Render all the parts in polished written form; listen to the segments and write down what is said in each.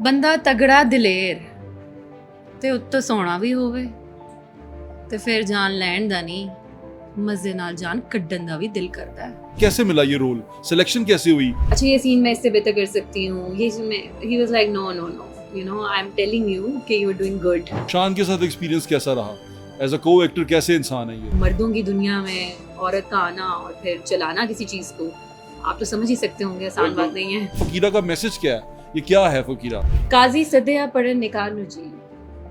ਬੰਦਾ ਤਗੜਾ ਦਲੇਰ ਤੇ ਉੱਤੋਂ ਸੋਹਣਾ ਵੀ ਹੋਵੇ ਤੇ ਫਿਰ ਜਾਨ ਲੈਣ ਦਾ ਨਹੀਂ मजे नाल जान कड्डन दा भी दिल करता है। कैसे मिला ये रोल, सिलेक्शन कैसे हुई? अच्छा ये सीन मैं इससे बेहतर कर सकती हूँ, ये ही was like no no no, you know I am telling you कि यू आर डूइंग गुड। शान के साथ एक्सपीरियंस कैसा रहा? एज अ को एक्टर कैसे इंसान है ये? मर्दों की दुनिया में औरत का आना और फिर चलाना किसी चीज को, आप तो समझ ही सकते होंगे, आसान बात नहीं है। फकीरा का मैसेज क्या है? ये क्या है फकीरा? काजी सदया पढ़न निकाल जी,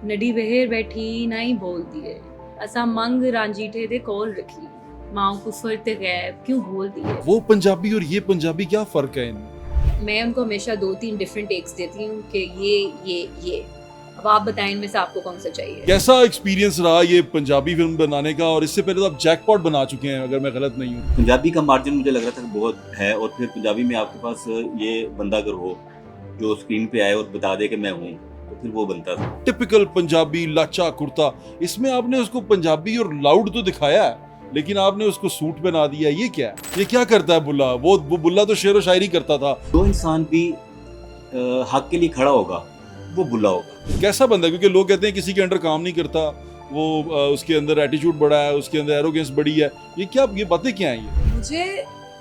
नडी बहेर बैठी ना ही बोल दिए, असा मंग रांझीठे दे कोल रखी, माओ कुफर ते गैब क्यों बोल दिए। वो पंजाबी और ये पंजाबी, क्या फर्क है इनमें? मैं उनको हमेशा 2-3 डिफरेंट टेक्स देती हूँ कि ये अब आप बताएं इनमें से आपको कौन सा चाहिए। कैसा एक्सपीरियंस रहा ये पंजाबी फिल्म बनाने का? और इससे पहले तो आप जैकपॉट बना चुके हैं अगर मैं गलत नहीं हूँ। पंजाबी का मार्जिन मुझे लग रहा था बहुत है, और फिर पंजाबी में आपके पास ये बंदा अगर हो जो स्क्रीन पे आए और बता दे कि मैं हूँ, तो फिर वो बनता था। टिपिकल पंजाबी लाचा कुर्ता, इसमें आपने उसको पंजाबी और लाउड तो दिखाया है, लेकिन आपने उसको सूट बना दिया। ये क्या है? ये क्या करता है बुल्ला? वो बुल्ला तो शेर व शायरी करता था। जो इंसान भी हक के लिए खड़ा होगा वो बुल्ला होगा। कैसा बंदा है? क्योंकि लोग कहते हैं किसी के अंडर काम नहीं करता, वो उसके अंदर एटीट्यूड बड़ा है, उसके अंदर एरोगेंस बड़ी है। ये क्या, ये बातें क्या हैं ये? मुझे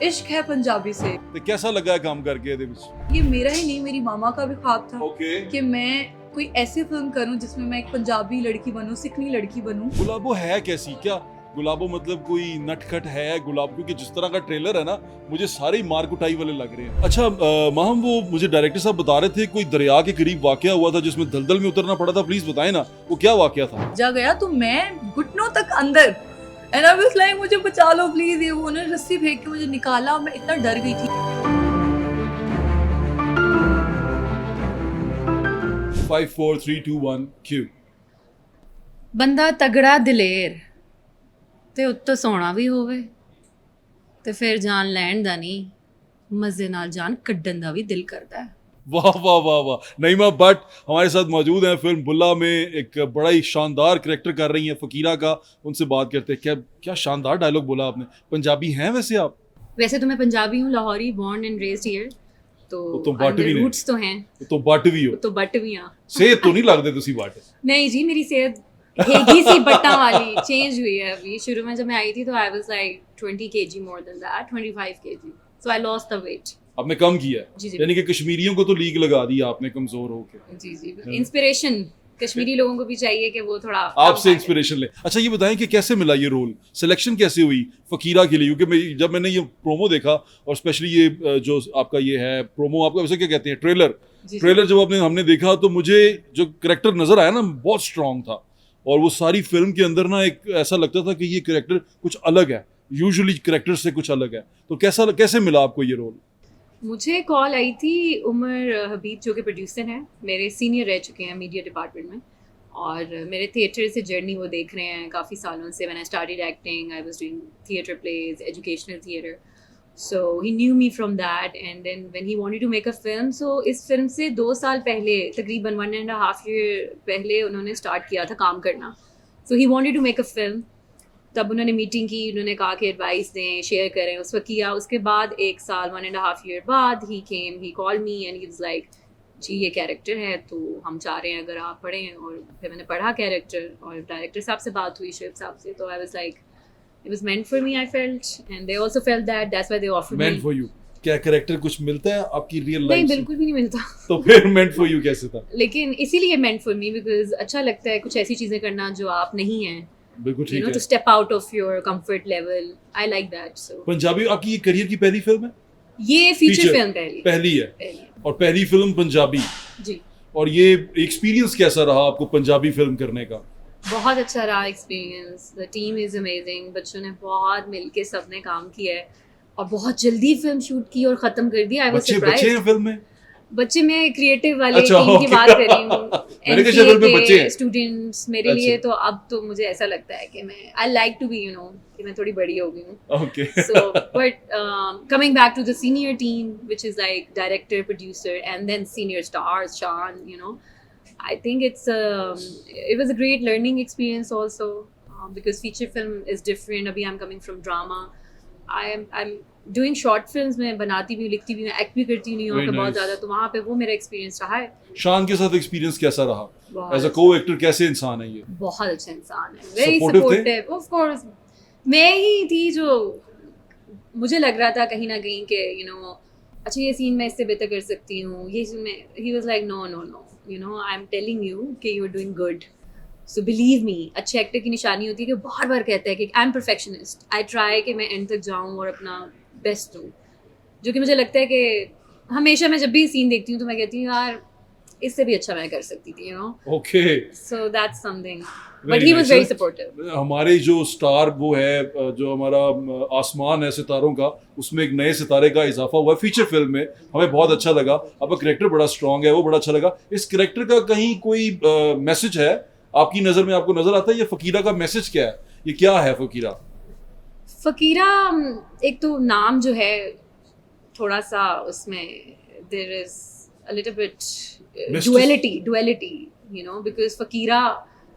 इश्क है पंजाबी से। तो कैसा लगा है काम करके ਇਹਦੇ ਵਿੱਚ? ये मेरा ही नहीं, मेरी मामा का भी ख्वाब था ओके। कि मैं कोई ऐसी फिल्म करूं जिसमें मैं एक पंजाबी लड़की बनूं, सिखनी लड़की बनूं। गुलाबो है कैसी? क्या गुलाबो मतलब कोई नटखट है गुलाब? क्योंकि जिस तरह का ट्रेलर है ना, मुझे सारे ही मार कुटाई वाले लग रहे हैं। अच्छा माहम, वो मुझे डायरेक्टर साहब बता रहे थे कोई दरिया के करीब वाकया हुआ था जिसमें दलदल में उतरना पड़ा था। प्लीज बताएं ना, वो क्या वाकया था? जा गया तो मैं घुटनों तक अंदर, एंड आई वाज लाइक मुझे बचा लो प्लीज। ये वो ने रस्सी फेंक के मुझे निकाला, मैं इतना डर गई थी। 5 4 3 2 1 क्यू। ਬੰਦਾ ਤਗੜਾ ਦਲੇਰ ਤੇ ਉੱਤੋਂ ਸੋਹਣਾ ਵੀ ਹੋਵੇ ਤੇ ਫਿਰ ਜਾਨ ਲੈਣ ਦਾ ਨਹੀਂ ਮਜ਼ੇ ਨਾਲ ਜਾਨ ਕੱਢਣ ਦਾ ਵੀ ਦਿਲ ਕਰਦਾ ਹੈ। वाह वाह वाह वाह। नईमा भट्ट हमारे साथ मौजूद हैं। फिल्म बुल्ला में एक बड़ा ही शानदार करैक्टर कर रही हैं फकीरा का। उनसे बात करते हैं। क्या क्या शानदार डायलॉग बोला आपने। पंजाबी हैं वैसे आप? वैसे तो मैं पंजाबी हूँ, Lahori, born and raised here, तो तुम बट भी नहीं। रूट्स तो हैं, तो बट भी हो तो बट भी हाँ। सेहत तो नहीं लगते तुसी बट? नहीं जी, मेरी सेहत हेगी सी बट्टा वाली चेंज हुई है अभी। शुरू में जब मैं आई थी तो I was like 20 kg more than that, 25 kg, so I lost the weight। आपने कम किया है? जी जी यानी कि कश्मीरियों को तो लीक लगा दी आपने कमजोर होके। जी जी, इंस्पिरेशन कश्मीरी लोगों को भी चाहिए कि वो थोड़ा आपसे इंस्पिरेशन ले। अच्छा ये बताएं कि कैसे मिला ये रोल, सिलेक्शन कैसे हुई फकीरा के लिए? क्योंकि जब मैंने ये प्रोमो देखा, और स्पेशली ये जो आपका ये है प्रोमो, आपका वैसे क्या कहते हैं, ट्रेलर जब हमने देखा तो मुझे जो करेक्टर नजर आया ना, बहुत स्ट्रांग था। और वो सारी फिल्म के अंदर ना एक ऐसा लगता था कि ये करेक्टर कुछ अलग है, यूजुअली करेक्टर से कुछ अलग है। तो कैसे मिला आपको ये रोल? मुझे कॉल आई थी उमर हबीब जो कि प्रोड्यूसर हैं, मेरे सीनियर रह चुके हैं मीडिया डिपार्टमेंट में, और मेरे थिएटर से जर्नी वो देख रहे हैं काफ़ी सालों से। When I started acting I was doing theatre plays, educational theatre, so he knew me from that. And then when he wanted to make a film, so इस फिल्म से 2 साल पहले, तकरीबन 1.5 year पहले उन्होंने स्टार्ट किया था काम करना। So he wanted to make a film. तब उन्होंने मीटिंग की, उन्होंने कहा कि एडवाइस दें, शेयर करें, उस वक्त किया। उसके बाद 1 साल 1.5 year बाद he came, he called me and he was like जी ये कैरेक्टर है तो हम चाह रहे हैं अगर आप पढ़ें। और फिर मैंने पढ़ा कैरेक्टर, और डायरेक्टर साहब से बात हुई, शिव साहब से, तो I was like it was meant for me, I felt, and they also felt that's why they offered me. Meant for you. क्या कैरेक्टर कुछ मिलता है आपकी रियल लाइफ नहीं, से? बिल्कुल भी नहीं मिलता। तो फिर मेंट फॉर यू कैसे था? लेकिन इसीलिए मेंट फॉर मी बिकॉज अच्छा लगता है कुछ ऐसी चीज़ें करना जो आप नहीं हैं, बिल्कुल you ठीक know, है। to step out of your comfort level. I like that. So Punjabi आपकी ये करियर की पहली फिल्म है? ये फीचर Feature. फिल्म पहली है। पहली है। और पहली फिल्म पंजाबी। जी, और ये एक्सपीरियंस कैसा रहा आपको पंजाबी फिल्म करने का? बहुत अच्छा रहा experience. The team is amazing, बच्चों ने बहुत मिलके सबने काम किया है और बहुत जल्दी फिल्म शूट की और खत्म कर दी। आई वाज बच्चे सरप्राइज्ड। हैं फिल्म में? बच्चे मैं क्रिएटिव वाले अच्छा, टीम की okay. बात कर रही हूँ। मैंने कहा फिल्म में बच्चे हैं। स्टूडेंट्स मेरे लिए अच्छा। तो अब तो मुझे ऐसा लगता है कि मैं I like to be, you know, कि मैं थोड़ी बड़ी हो गई हूँ। Okay. So, but coming back to the senior team, which is like director, producer, and then senior stars, Sean, you know, I think it was a great learning experience also, because feature film is different. Abhi I'm coming from drama. I'm doing short films में बनाती भी हूँ, लिखती भी हूँ, act भी करती हूँ न्यूयॉर्क Very में बहुत nice. ज़्यादा, तो वहाँ पे वो मेरा एक्सपीरियंस रहा है। शान के साथ एक्सपीरियंस कैसा रहा बहुत एज अ अच्छा। को एक्टर? कैसे इंसान है ये? बहुत अच्छा इंसान है, वेरी Supportive थे? सपोर्टिव। ऑफ कोर्स मैं ही थी जो मुझे लग रहा था कहीं ना कहीं कि अच्छा ये सीन मैं इससे बेहतर कर सकती हूँ, ये सीन में he was like no no no, I am telling you कि you are doing good, so believe me. अच्छे एक्टर की निशानी होती है कि बार बार कहता है कि I am perfectionist, I try कि मैं एंड तक जाऊँ और अपना बेस्ट दूँ, जो कि मुझे लगता है कि हमेशा मैं जब भी सीन देखती हूँ तो मैं कहती हूँ यार इससे भी अच्छा मैं कर सकती थी, okay, so that's something, but Very he was nice, very sir. Supportive. हमारे जो स्टार वो है, जो हमारा आसमान है सितारों का, उसमें एक नए सितारे का इजाफा हुआ फीचर फिल्म में, हमें बहुत अच्छा लगा। आपका करेक्टर बड़ा स्ट्रांग है, वो बड़ा अच्छा लगा। इस करेक्टर का कहीं कोई मैसेज है आपकी नज़र में, आपको नज़र आता है? ये फ़कीरा का मैसेज क्या है? ये क्या है फ़कीरा? फ़कीरा एक तो नाम जो है थोड़ा सा उसमें there is a little bit duality because Fakira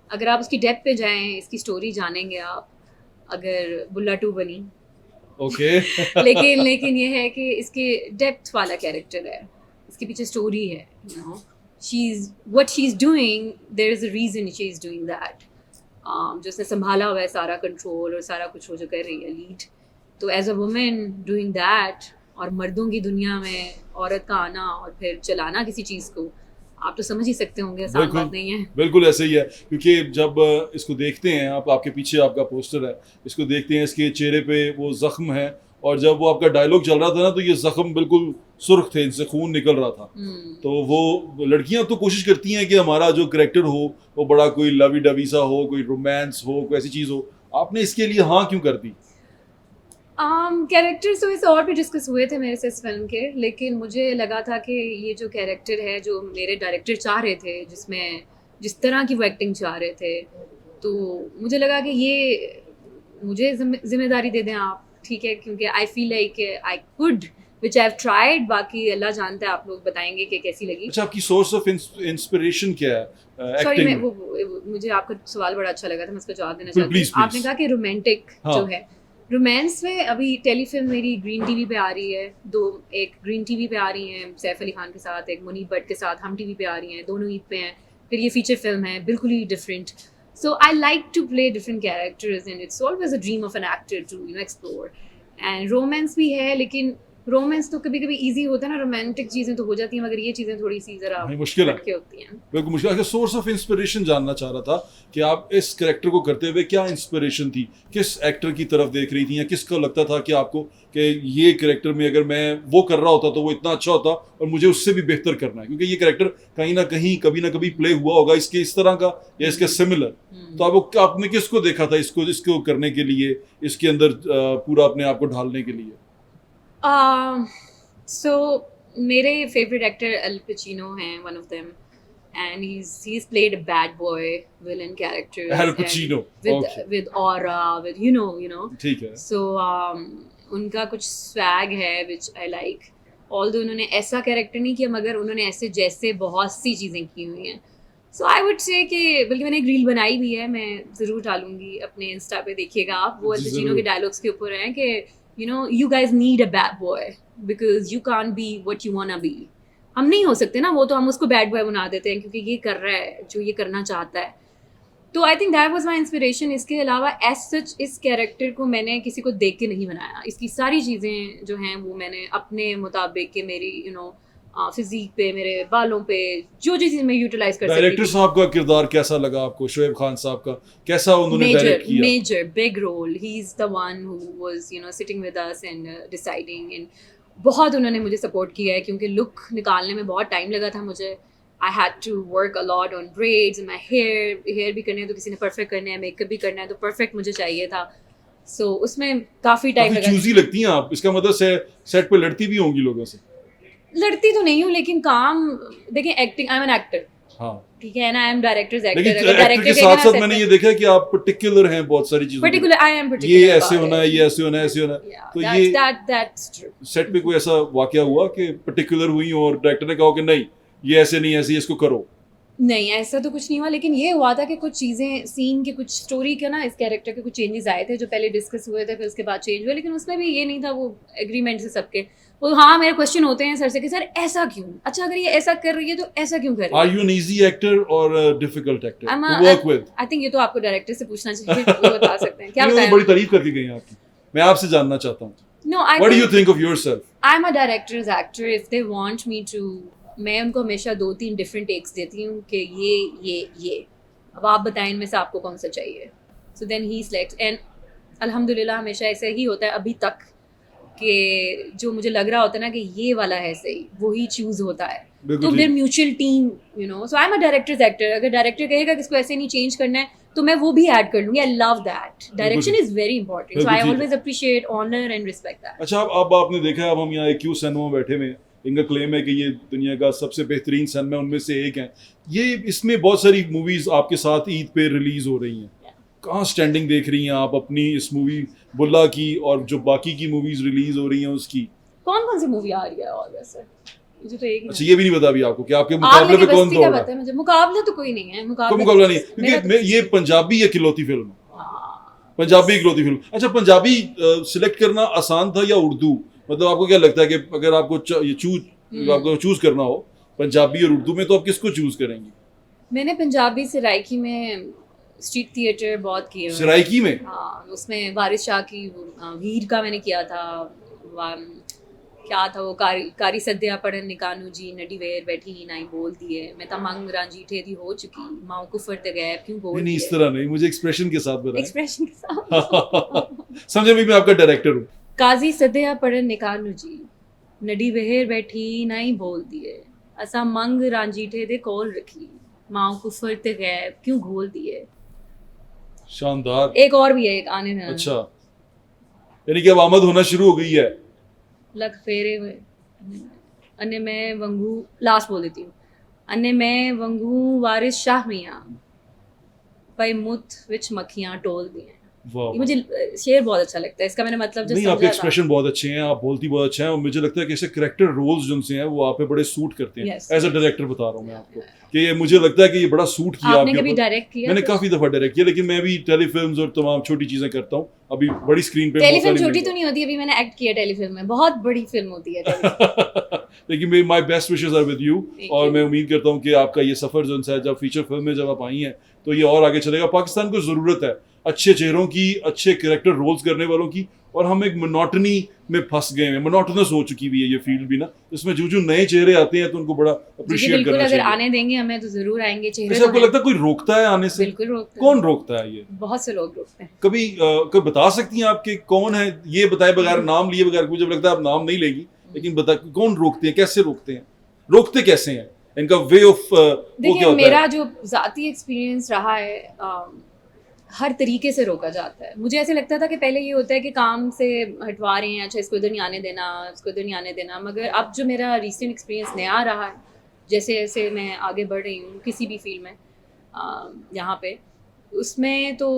अगर आप उसकी डेप्थ पे जाएं, इसकी स्टोरी जानेंगे आप, अगर बुल्ला 2 बनी ओके लेकिन ये है कि इसके डेप्थ वाला कैरेक्टर है, इसके पीछे स्टोरी है, what she is doing, there is a reason she is doing that. जो उसने संभाला हुआ है सारा कंट्रोल और सारा कुछ वो जो कर रही है लीड, तो as a women doing that, और मर्दों की दुनिया में औरत का आना और फिर चलाना किसी चीज़ को, आप तो समझ ही सकते होंगे, आसान बात नहीं है। बिल्कुल ऐसे ही है, क्योंकि जब इसको देखते हैं आप, आपके पीछे आपका पोस्टर है, इसको देखते हैं, इसके चेहरे पे वो जख्म है, और जब वो आपका डायलॉग चल रहा था ना, तो ये जख्म बिल्कुल सुर्ख थे, इनसे खून निकल रहा था। तो वो लड़कियां तो कोशिश करती हैं कि हमारा जो करेक्टर हो वो बड़ा कोई लवी डवी सा हो, कोई रोमांस हो, कोई ऐसी चीज़ हो। आपने इसके लिए हाँ क्यों कर दी? कैरेक्टर्स तो वैसे और भी डिस्कस हुए थे मेरे से इस फिल्म के, लेकिन मुझे लगा था कि ये जो कैरेक्टर है जो मेरे डायरेक्टर चाह रहे थे, जिसमें जिस तरह की वो एक्टिंग चाह रहे थे, तो मुझे लगा कि ये मुझे जिम्मेदारी दे दें आप, ठीक है, क्योंकि I feel like I could, which I have tried, बाकी अल्लाह जानता है, आप लोग बताएंगे कि कैसी लगी। अच्छा, आपकी सोर्स ऑफ इंस्पिरेशन क्या है सॉरी, एक्टिंग मैं में? मुझे आपका सवाल बड़ा अच्छा लगा था, मैं उसका जवाब देना Please, चाहती हूँ। please. आपने कहा कि रोमांटिक हाँ. जो है, रोमांस में अभी टेलीफिल्म मेरी ग्रीन टीवी पे आ रही है, एक ग्रीन टीवी पे आ रही है सैफ अली खान के साथ, एक मुनीब भट्ट के साथ हम टीवी पे आ रही हैं, दोनों ईद पे हैं, फिर ये फीचर फिल्म है बिल्कुल ही different. So I like to play different characters and it's always a dream of an actor to explore. And romance भी है, लेकिन रोमांस तो कभी कभी ईजी होता है ना, रोमांटिक चीज़ें तो हो जाती हैं, मगर ये चीज़ें थोड़ी सी ज़रा मुश्किल है, हटके होती हैं। बिल्कुल मुश्किल। अच्छा, सोर्स ऑफ इंस्पिरेशन जानना चाह रहा था कि आप इस कैरेक्टर को करते हुए क्या इंस्पिरेशन थी, किस एक्टर की तरफ देख रही थी, या किसको लगता था कि आपको कि ये कैरेक्टर में अगर मैं वो कर रहा होता तो वो इतना अच्छा होता और मुझे उससे भी बेहतर करना है, क्योंकि ये कैरेक्टर कहीं ना कहीं कभी ना कभी प्ले हुआ होगा इसके इस तरह का या इसके सिमिलर। तो आपने किसको देखा था इसको करने के लिए, इसके अंदर पूरा अपने आप को ढालने के लिए? सो मेरे फेवरेट एक्टर अल पचिनो हैं, one of them, and he's played a bad boy villain character, Al Pacino, okay. with aura, with ठीक है। so उनका कुछ स्वैग है which I like, although उन्होंने ऐसा कैरेक्टर नहीं किया, मगर उन्होंने ऐसे जैसे बहुत सी चीज़ें की हुई हैं। सो आई वुड से कि, बल्कि मैंने एक रील बनाई भी है, मैं ज़रूर डालूंगी अपने इंस्टा पे, देखिएगा आप, वो अल पचिनो के डायलॉग्स के ऊपर हैं कि you guys need a bad boy because you can't be what you wanna be। हम नहीं हो सकते ना, वो तो हम उसको बैड बॉय बना देते हैं क्योंकि ये कर रहा है जो ये करना चाहता है। तो I think that was my inspiration. इसके अलावा एज सच इस कैरेक्टर को मैंने किसी को देख के नहीं बनाया, इसकी सारी चीज़ें जो हैं वो मैंने अपने मुताबिक के मेरी फिजिक पे, मेरे बालों पे, जो चीज़ मैं यूटिलाइज कर सकती थी। डायरेक्टर साहब का किरदार कैसा लगा आपको? शोएब खान साहब का कैसा उन्होंने डायरेक्ट किया? Major big role, he is the one who was sitting with us and deciding, and बहुत उन्होंने मुझे सपोर्ट किया है, क्योंकि लुक निकालने में बहुत टाइम लगा था मुझे। I had to work a lot on braids, my hair भी करने हैं तो किसी ने परफेक्ट करना है, मेकअप भी करना है तो परफेक्ट मुझे चाहिए था। सो उसमें काफ़ी टाइम लगा। चूजी लगती हैं आप, इसका मतलब सेट पे लड़ती भी होंगी लोगों से? लड़ती तो नहीं हूँ, लेकिन काम देखिए, acting, I am an actor, हाँ ठीक है ना, आई एम डायरेक्टर्स एक्टर। लेकिन एक्टर के साथ साथ मैंने ये देखा है कि आप पर्टिकुलर हैं बहुत सारी चीजों, पर्टिकुलर, आई एम पर्टिकुलर, ये ऐसे होना है, ये ऐसे होना है, ऐसे होना है। तो ये दैट्स ट्रू। सेट पे कोई ऐसा वाकया हुआ कि पर्टिकुलर हुई और डायरेक्टर ने कहा कि नहीं ये ऐसे नहीं, ऐसे इसको करो? नहीं, ऐसा तो कुछ नहीं हुआ, लेकिन ये हुआ था कि कुछ चीज़ें सीन के कुछ स्टोरी के ना इस कैरेक्टर के कुछ चेंजेस आए थे जो पहले डिस्कस हुए थे, फिर उसके बाद चेंज हुए, लेकिन उसमें भी ये नहीं था वो एग्रीमेंट से सबके। वो हाँ, मेरे क्वेश्चन होते हैं सर से कि सर ऐसा क्यों? अच्छा अगर ये ऐसा कर रही है तो ऐसा क्यों कर रही आर है? यू एन इजी एक्टर और difficult actor I'm to a- work with? I think ये तो आपको डायरेक्टर से पूछना चाहिए, वो बता सकते हैं। क्या नहीं, वो बताएं? बड़ी तारीफ करके गई हैं आपकी, मैं आपसे जानना चाहता हूँ no, I what do you think of yourself? I am a director's actor, if they want me to, मैं उनको हमेशा 2-3 डिफरेंट टेक्स देती हूँ कि ये अब आप बताएं इनमें से आपको कौन सा चाहिए, so then he selects. And अल्हम्दुलिल्लाह हमेशा ऐसा ही होता है अभी तक कि जो मुझे लग रहा होता है ना कि ये वाला है सही, वही चूज होता है। बिल्कुल तो ठीक। फिर mutual team, you know, so I am a director's actor. अगर डायरेक्टर कहेगा कि इसको ऐसे नहीं चेंज करना है तो मैं वो भी ऐड कर लूंगी। I love that, direction is very important, so I बिल्कुल ठीक। Always appreciate, honour and respect that. अच्छा, अब आपने देखा है, अब हम यहाँ क्यू सिनेमा में बैठे हुए हैं, इनका क्लेम है कि ये दुनिया का सबसे बेहतरीन सिनेमा उनमें से एक है। ये इसमें बहुत सारी मूवीज आपके साथ ईद पे रिलीज हो रही हैं, कहाँ स्टैंडिंग देख रही हैं आप अपनी इस मूवी बुल्ला की और जो बाकी की मूवीज रिलीज हो रही हैं उसकी? कौन कौन सी मूवी आ रही है और वैसे मुझे तो एक ही अच्छा, ये भी नहीं पता अभी आपको कि आपके आप मुकाबले लेके में कौन बस्ती का दौड़ रहा पता है मुझे। मुकाबला तो कोई नहीं है, है? मुकाबला कोई मुकाबला नहीं, मेरा क्योंकि ये पंजाबी इकलौती फिल्म है, हाँ। पंजाबी इकलौती फिल्म। अच्छा, पंजाबी सिलेक्ट करना आसान था या उर्दू? मतलब आपको क्या लगता है कि अगर आपको आपको चूज करना हो पंजाबी और उर्दू में, तो आप किसको चूज करेंगी? मैंने पंजाबी सराइकी में स्ट्रीट थिएटर बहुत किए हुए हैं। सराइकी में? हाँ, उसमें वारिस शाह की वीर का मैंने किया था। क्या था वो, कारी सद्या पढ़न निकानू जी नडी वेर बैठी ही नाई बोल दिए, मैं तमंग रांजीठे दी हो चुकी माओ कुफर ते गैब क्यों बोल नहीं, इस तरह नहीं, मुझे एक्सप्रेशन के साथ बताएं। एक्सप्रेशन के साथ। समझे भी, मैं आपका डायरेक्टर हूँ। काजी सद्या पढ़न निकानू जी नडी वेर बैठी नाई बोल दिए, असा मंग रांजीठे दे कोल रखी माओ कुफर ते गैब क्यों घोल दिए। शानदार। एक और भी है, एक आने में अच्छा, यानी कि अब आमद होना शुरू हो गई है। लग फेरे हुए अने मैं वंगू, लास्ट बोल देती हूँ, अने मैं वंगू वारिस शाह मियाँ भाई मुत विच मक्खियाँ टोल दी हैं। वाह, ये मुझे शेर बहुत अच्छा लगता है, इसका मैंने मतलब जो नहीं, आपके समझा था। एक्सप्रेशन बहुत अच्छे हैं, आप बोलती बहुत अच्छा है, और मुझे लगता है कि ऐसे करेक्टर रोल्स जो हैं वो आप पे बड़े सूट करते हैं। Yes, as a yes. Director बता रहा हूँ मैं आपको कि ये मुझे लगता है कि ये बड़ा सूट किया आपने आपके कभी ऊपर। डायरेक्ट किया? मैंने काफी दफा डायरेक्ट किया, लेकिन मैं भी टेलीफिल्म्स और तमाम छोटी चीजें करता हूँ। अभी बड़ी स्क्रीन पे टेलीफिल्म छोटी तो नहीं होती, अभी मैंने एक्ट किया टेलीफिल्म में, बहुत बड़ी फिल्म होती है टेलीफिल्म। लेकिन my best wishes are with you, Thank और you. मैं उम्मीद करता हूँ कि आपका ये सफर जो है, जब फीचर फिल्म में जब आप आई हैं तो ये और आगे चलेगा। पाकिस्तान को जरूरत है अच्छे चेहरों की, अच्छे कैरेक्टर रोल्स करने वालों की, और हम एक मोनोटनी में फंस गए हैं, मोनोटोनस हो चुकी हुई है ये फील्ड भी ना। इसमें जो नए चेहरे आते हैं तो उनको बड़ा जी अप्रिशिएट बिल्कुल, करना अगर चाहिए। आने देंगे हमें तो जरूर आएंगे। चेहरे वैसे तो आपको हैं। लगता है कोई रोकता है आने से? बिल्कुल रोकते कौन हैं। रोकता है ये? बहुत से लोग रोकते हैं। कभी बता सकती हैं आपके कौन है? ये बताए बगैर, नाम लिए बगैर, मुझे लगता है आप नाम नहीं लेगी, लेकिन बता कौन रोकते हैं, कैसे रोकते हैं, रोकते कैसे हैं, इनका वे ऑफ वो क्या देखिए, होता मेरा है? जो ज़ाती एक्सपीरियंस रहा है, हर तरीके से रोका जाता है। मुझे ऐसे लगता था कि पहले ये होता है कि काम से हटवा रहे हैं, अच्छा इसको इधर नहीं आने देना, इसको इधर नहीं आने देना, मगर अब जो मेरा रीसेंट एक्सपीरियंस नया रहा है, जैसे जैसे मैं आगे बढ़ रही हूँ किसी भी फील्ड में, यहाँ पे, उसमें तो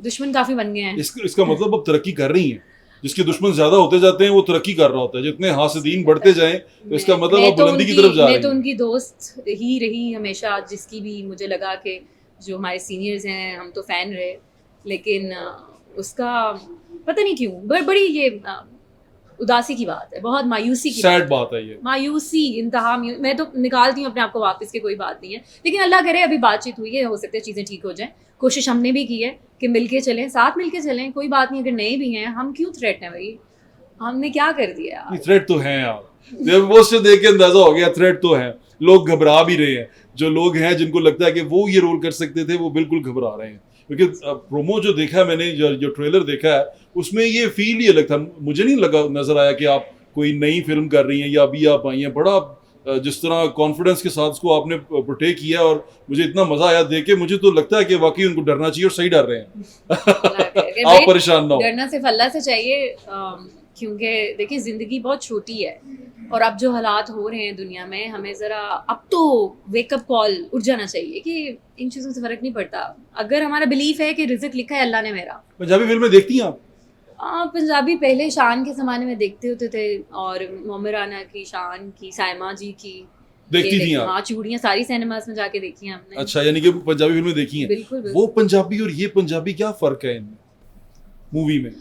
दुश्मन काफ़ी बन गए हैं। इसका मतलब अब तरक्की कर रही हैं, जिसके दुश्मन ज्यादा होते जाते हैं वो तरक्की कर रहा होता है, जितने हासिदीन बढ़ते जाएं तो इसका मतलब मैं आप तो बुलंदी की उनकी- तरफ जा रही मैं तो हैं। उनकी दोस्त ही रही हमेशा, जिसकी भी मुझे लगा कि जो हमारे सीनियर्स हैं हम तो फ़ैन रहे, लेकिन उसका पता नहीं क्यों बड़ी ये उदासी की बात है, बहुत मायूसी की सैड बात बात है ये। मायूसी इंतहा। मैं तो निकालती हूँ अपने आप को वापस की, कोई बात नहीं है, लेकिन अल्लाह करे अभी बातचीत हुई है, हो सकता है चीज़ें ठीक हो जाएं। कोशिश हमने भी की है कि मिलके चलें, साथ मिलके चलें, कोई बात नहीं। अगर नए भी हैं, हम क्यों थ्रेट हैं भाई, हमने क्या कर दिया यार? थ्रेट तो है यार, जब वो से देख के अंदाजा हो गया थ्रेट तो है। लोग घबरा भी रहे हैं, जो लोग हैं जिनको लगता है कि वो ये रोल कर सकते थे, वो बिल्कुल घबरा रहे हैं, क्योंकि प्रोमो जो देखा है मैंने, जो ट्रेलर देखा है, उसमें ये फील ही अलग था। मुझे नहीं लगा, नजर आया कि आप कोई नई फिल्म कर रही हैं या अभी आप आई हैं। बड़ा जिस तरह कॉन्फिडेंस के साथ उसको आपने प्रोटेक किया, और मुझे इतना मजा आया देख के। मुझे तो लगता है कि वाकई उनको डरना चाहिए, और सही डर रहे हैं। आप परेशान ना हो। डरना सिर्फ अल्लाह से चाहिए, क्योंकि देखिए ज़िंदगी बहुत छोटी है, और अब जो हालात हो रहे हैं दुनिया में, हमें ज़रा अब तो वेकअप कॉल उठ जाना चाहिए कि इन चीज़ों से फ़र्क नहीं पड़ता। अगर हमारा बिलीफ है कि रिज़्क लिखा है अल्लाह ने मेरा। पंजाबी फिल्में देखती हैं आप? पंजाबी पहले शान के ज़माने में देखते होते थे, और मोहम्मद राना की, शान की, सायमा जी की, देखती थी आप? हाँ, चूड़ियाँ सारी सिनेमास में जाके देखी हैं हमने। अच्छा, यानी कि पंजाबी फिल्में देखी हैं। बिल्कुल, बिल्कुल। वो पंजाबी और ये पंजाबी क्या फर्क है इनमें, मूवी में?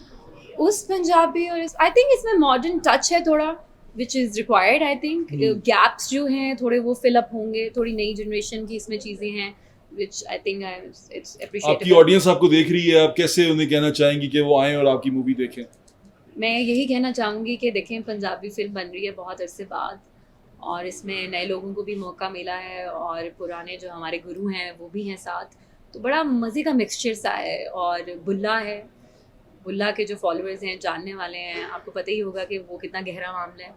उस पंजाबी और आई थिंक इसमें मॉडर्न टच है थोड़ा, which is required. I think gaps जो हैं थोड़े वो फिल अप होंगे, थोड़ी नई जनरेशन की इसमें चीज़ें हैं विच आई थिंक इट्स आपकी अप्रिशिएटेबल। ऑडियंस आपको देख रही है, आप कैसे उन्हें कहना चाहेंगी कि वो आएं और आपकी मूवी देखें? मैं यही कहना चाहूँगी कि देखें, पंजाबी फिल्म बन रही है बहुत अरसे बाद, और इसमें नए लोगों को भी मौका मिला है और पुराने जो हमारे गुरु हैं वो भी हैं साथ, तो बड़ा मज़े का मिक्सचर सा है। और बुल्ला है, बुल्ला के जो फॉलोअर्स हैं, जानने वाले हैं, आपको पता ही होगा कि वो कितना गहरा मामला है।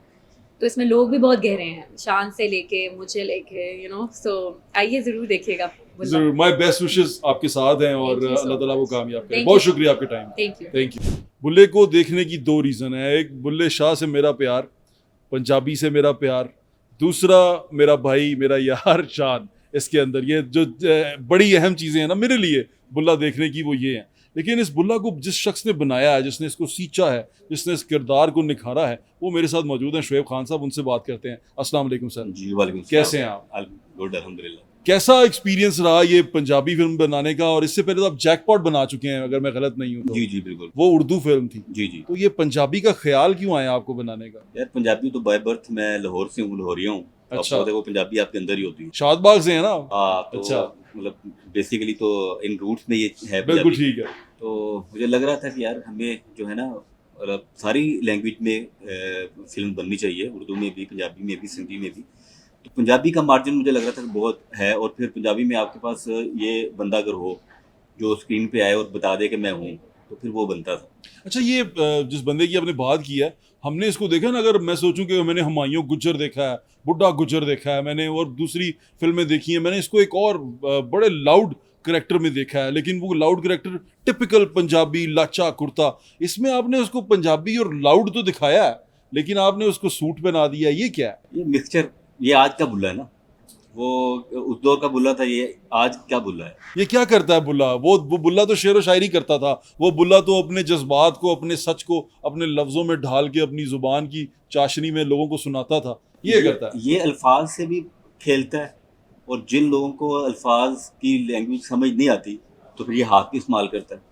तो इसमें लोग भी बहुत गहरे हैं, शान से लेके मुझे लेके, सो आइए ज़रूर देखिएगा बुल्ला। जरूर, माय बेस्ट विशेस आपके साथ हैं और Thank you so अल्लाह ताला वो much. कामयाब करे। Thank बहुत you. शुक्रिया आपके time. Thank you. Thank you. Bulle को देखने की 2 रीज़न है। एक, बुल्ले शाह से मेरा प्यार, पंजाबी से मेरा प्यार। दूसरा, मेरा भाई, मेरा यार शान। इसके अंदर ये जो बड़ी अहम चीज़ें हैं ना मेरे लिए बुल्ला देखने की, वो ये हैं। लेकिन इस बुल्ला को जिस शख्स ने बनाया है, जिसने इसको सींचा है, जिसने इस किरदार को निखारा है, वो मेरे साथ मौजूद हैं। शुएब खान साहब, उनसे बात करते हैं। अस्सलाम वालेकुम सर। जी वालेकुम कैसे हैं आप? गुड, अल्हम्दुलिल्लाह। कैसा एक्सपीरियंस रहा ये पंजाबी फिल्म बनाने का? और इससे पहले तो आप जैकपॉट बना चुके हैं, अगर मैं गलत नहीं हूँ तो। जी जी बिल्कुल। वो उर्दू फिल्म थी। जी जी। तो ये पंजाबी का ख्याल क्यों आया आपको बनाने का? यार पंजाबी तो बाय बर्थ मैं लाहौर से हूँ, लाहौरिया हूँ। अच्छा। आपको वो पंजाबी आपके अंदर ही होती है। शादबाग से है ना? हाँ, तो अच्छा। मतलब बेसिकली तो इन रूट्स में ये है बिल्कुल पंजाबी। ठीक है। तो मुझे लग रहा था कि यार हमें जो है ना, मतलब सारी लैंग्वेज में फिल्म बननी चाहिए, उर्दू में भी, पंजाबी में भी, सिंधी में भी। तो पंजाबी का मार्जिन मुझे लग रहा था कि बहुत है, और फिर पंजाबी में आपके पास ये बंदा अगर हो जो स्क्रीन पे आए और बता दे कि मैं हूँ, तो फिर वो बनता था। अच्छा, ये जिस बंदे की आपने बात की है, हमने इसको देखा ना, अगर मैं सोचूं कि मैंने हुमायूं गुज्जर देखा है, बुड्ढा गुज्जर देखा है मैंने, और दूसरी फिल्में देखी हैं मैंने, इसको एक और बड़े लाउड करेक्टर में देखा है। लेकिन वो लाउड करेक्टर टिपिकल पंजाबी लाचा कुर्ता, इसमें आपने उसको पंजाबी और लाउड तो दिखाया है, लेकिन आपने उसको सूट पहना दिया। ये क्या है? ये मिक्सचर, ये आज का बुल्ला है ना, वो उस दौर का बुल्ला था, ये आज क्या बुल्ला है। ये क्या करता है बुल्ला? वो बुल्ला तो शेर व शायरी करता था। वो बुल्ला तो अपने जज्बात को, अपने सच को अपने लफ्जों में ढाल के अपनी जुबान की चाशनी में लोगों को सुनाता था। ये करता है। ये अल्फाज से भी खेलता है, और जिन लोगों को अल्फाज की लैंग्वेज समझ नहीं आती तो फिर ये हाथ भी इस्तेमाल करता है।